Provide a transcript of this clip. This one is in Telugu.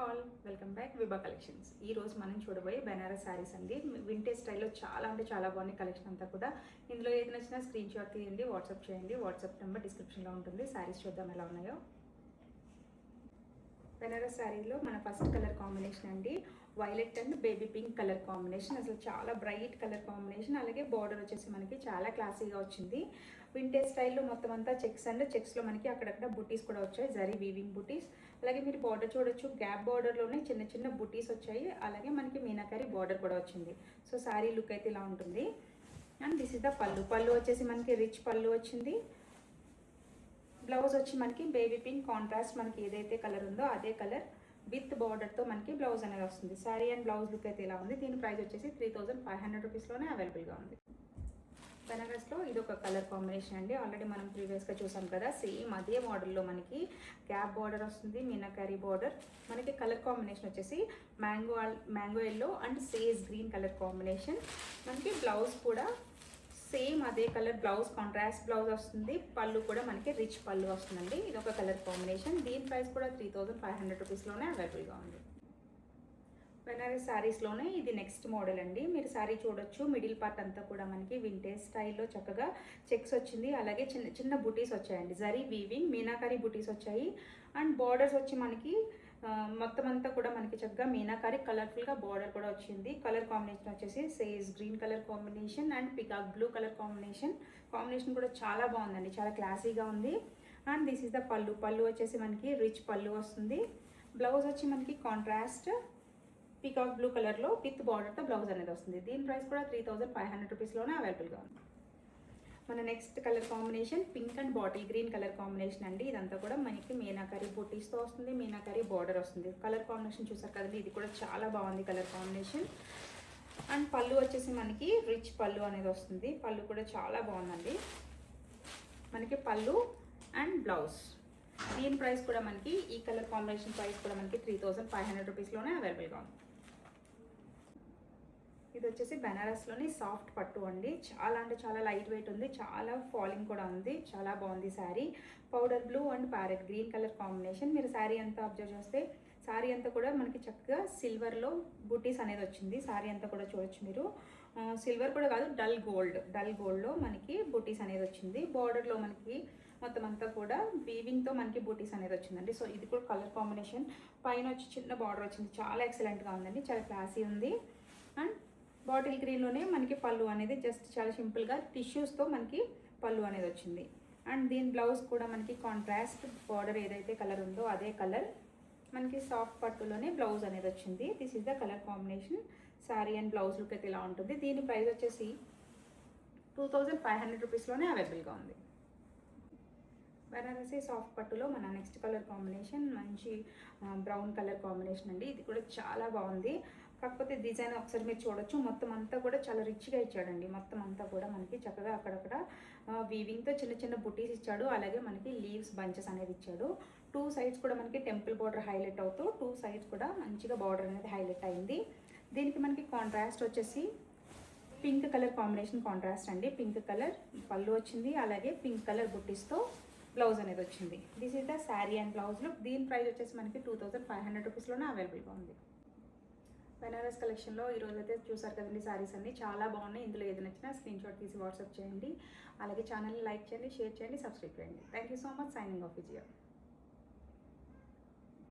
All welcome back Vibha collections. ఈ రోజు మనం చూడబోయే బెనారస్ శారీస్ అండి. వింటేజ్ స్టైల్లో చాలా బాగుంది కలెక్షన్ అంతా కూడా. ఇందులో ఏది నచ్చినా స్క్రీన్ షాట్ తీయండి, వాట్సాప్ చేయండి. వాట్సాప్ నెంబర్ డిస్క్రిప్షన్లో ఉంటుంది. శారీస్ చూద్దాం ఎలా ఉన్నాయో. బెనారస్ శారీలో మన ఫస్ట్ కలర్ కాంబినేషన్ అండి, violet and baby pink colour combination. అసలు చాలా బ్రైట్ కలర్ కాంబినేషన్. అలాగే బార్డర్ వచ్చేసి మనకి చాలా క్లాసీగా వచ్చింది. వింటేజ్ స్టైల్లో మొత్తం అంతా చెక్స్ అండ్ చెక్స్లో మనకి అక్కడక్కడ బుటీస్ కూడా వచ్చాయి, జరీ వీవింగ్ బుటీస్. అలాగే మీరు బార్డర్ చూడొచ్చు, గ్యాప్ బార్డర్లోనే చిన్న చిన్న బుటీస్ వచ్చాయి. అలాగే మనకి మీనాకారి బార్డర్ కూడా వచ్చింది. సో శారీ లుక్ అయితే ఇలా ఉంటుంది. అండ్ దిస్ ఇస్ ద పళ్ళు వచ్చేసి మనకి రిచ్ పళ్ళు వచ్చింది. బ్లౌజ్ వచ్చి మనకి బేబీ పింక్ కాంట్రాస్ట్, మనకి ఏదైతే కలర్ ఉందో అదే కలర్ విత్ బార్డర్తో మనకి బ్లౌజ్ అనేది వస్తుంది. శారీ అండ్ బ్లౌజ్ లుక్ అయితే ఇలా ఉంది. దీని ప్రైస్ వచ్చేసి 3500 రూపీస్లోనే అవైలబుల్గా ఉంది. బెనారస్లో ఇది ఒక కలర్ కాంబినేషన్ అండి. ఆల్రెడీ మనం ప్రీవియస్గా చూసాం కదా, సేమ్ అదే మోడల్లో మనకి గ్యాప్ బార్డర్ వస్తుంది, మీనాకారి బార్డర్. మనకి కలర్ కాంబినేషన్ వచ్చేసి mango yellow and sage green colour combination. మనకి బ్లౌజ్ కూడా సేమ్ అదే కలర్ బ్లౌజ్, కాంట్రాస్ట్ బ్లౌజ్ వస్తుంది. పళ్ళు కూడా మనకి రిచ్ పళ్ళు వస్తుందండి. ఇది ఒక కలర్ కాంబినేషన్. దీని ప్రైస్ కూడా 3500 రూపీస్లోనే అవైలబుల్గా ఉంది. బెనారస్ శారీస్లోనే ఇది నెక్స్ట్ మోడల్ అండి. మీరు శారీ చూడొచ్చు, మిడిల్ పార్ట్ అంతా కూడా మనకి వింటేజ్ స్టైల్లో చక్కగా చెక్స్ వచ్చింది. అలాగే చిన్న చిన్న బుటీస్ వచ్చాయండి, జరీ వీవింగ్ మీనాకారి బుటీస్ వచ్చాయి. అండ్ బార్డర్స్ వచ్చి మనకి మొత్తం అంతా కూడా మనకి చక్కగా మీనాకారి కలర్ఫుల్గా బార్డర్ కూడా వచ్చింది. కలర్ కాంబినేషన్ వచ్చేసి sage green colour combination and peacock blue colour combination కూడా చాలా బాగుందండి, చాలా క్లాసీగా ఉంది. అండ్ దిస్ ఇస్ ద పళ్ళు వచ్చేసి మనకి రిచ్ పళ్ళు వస్తుంది. బ్లౌజ్ వచ్చి మనకి కాంట్రాస్ట్ పికాక్ బ్లూ కలర్లో విత్ బార్డర్తో బ్లౌజ్ అనేది వస్తుంది. దీని ప్రైస్ కూడా 3500 రూపీస్లోనే అవైలబుల్గా ఉంది. మన next colour combination pink and bottle green colour combination అండి. ఇదంతా కూడా మనకి మీనాకారి బూటీస్తో వస్తుంది, మీనాకారి బార్డర్ వస్తుంది. కలర్ కాంబినేషన్ చూసారు కదండి, ఇది కూడా చాలా బాగుంది కలర్ కాంబినేషన్. అండ్ పళ్ళు వచ్చేసి మనకి రిచ్ పళ్ళు అనేది వస్తుంది. పళ్ళు కూడా చాలా బాగుందండి. మనకి పళ్ళు అండ్ బ్లౌజ్. దీని ప్రైస్ కూడా మనకి ఈ కలర్ కాంబినేషన్ ప్రైస్ కూడా మనకి 3500 రూపీస్లోనే అవైలబుల్గా ఉంది. ఇది వచ్చేసి బెనారస్లోని సాఫ్ట్ పట్టు అండి. చాలా లైట్ వెయిట్ ఉంది, చాలా ఫాలింగ్ కూడా ఉంది. చాలా బాగుంది sari. Powder blue and parrot green colour combination. మీరు శారీ అంతా అబ్జర్వ్ చేస్తే శారీ అంతా కూడా మనకి చక్కగా సిల్వర్లో బుటీస్ అనేది వచ్చింది. శారీ అంతా కూడా చూడొచ్చు మీరు. సిల్వర్ కూడా కాదు, డల్ గోల్డ్లో మనకి బుటీస్ అనేది వచ్చింది. బార్డర్లో మనకి మొత్తం అంతా కూడా వీవింగ్తో మనకి బూటీస్ అనేది వచ్చిందండి. సో ఇది కూడా కలర్ కాంబినేషన్. పైన వచ్చి చిన్న బార్డర్ వచ్చింది, చాలా ఎక్సలెంట్గా ఉందండి, చాలా క్లాసీ ఉంది. అండ్ బాటిల్ గ్రీన్లోనే మనకి పళ్ళు అనేది జస్ట్ చాలా సింపుల్గా టిష్యూస్తో మనకి పళ్ళు అనేది వచ్చింది. అండ్ దీని బ్లౌజ్ కూడా మనకి కాంట్రాస్ట్ బార్డర్ ఏదైతే కలర్ ఉందో అదే కలర్ మనకి సాఫ్ట్ పట్టులోనే బ్లౌజ్ అనేది వచ్చింది. This is the colour combination. Sari and blouse look అయితే ఇలా ఉంటుంది. దీని ప్రైస్ వచ్చేసి 2500 రూపీస్లోనే అవైలబుల్గా ఉంది. బెనారసీ సాఫ్ట్ పట్టులో మన నెక్స్ట్ కలర్ కాంబినేషన్ మంచి బ్రౌన్ కలర్ కాంబినేషన్ అండి. ఇది కూడా చాలా బాగుంది. కాకపోతే డిజైన్ ఒకసారి మీరు చూడొచ్చు, మొత్తం అంతా కూడా చాలా రిచ్గా ఇచ్చాడండి. మొత్తం అంతా కూడా మనకి చక్కగా అక్కడక్కడ వీవింగ్తో చిన్న చిన్న బుటీస్ ఇచ్చాడు. అలాగే మనకి లీవ్స్ బంచెస్ అనేది ఇచ్చాడు. 2 సైడ్స్ కూడా మనకి టెంపుల్ బార్డర్ హైలైట్ అవుతూ 2 సైడ్స్ కూడా మంచిగా బార్డర్ అనేది హైలైట్ అయింది. దీనికి మనకి కాంట్రాస్ట్ వచ్చేసి పింక్ కలర్ కాంబినేషన్ కాంట్రాస్ట్ అండి. పింక్ కలర్ పళ్ళు వచ్చింది, అలాగే పింక్ కలర్ బుటీస్తో బ్లౌజ్ అనేది వచ్చింది. This is the sari and blouse look. దీని ప్రైస్ వచ్చేసి మనకి 2500 రూపీస్లోనే అవైలబుల్గా ఉంది. బెనారస్ కలెక్షన్లో ఈరోజు అయితే చూసారు కదండి, శారీస్ అన్ని చాలా బాగున్నాయి. ఇందులో ఏది నచ్చినా స్క్రీన్ షాట్ తీసి వాట్సాప్ చేయండి. అలాగే ఛానల్ని లైక్ చేయండి, షేర్ చేయండి, సబ్స్క్రైబ్ చేయండి. Thank you so much. Signing off Vijaya.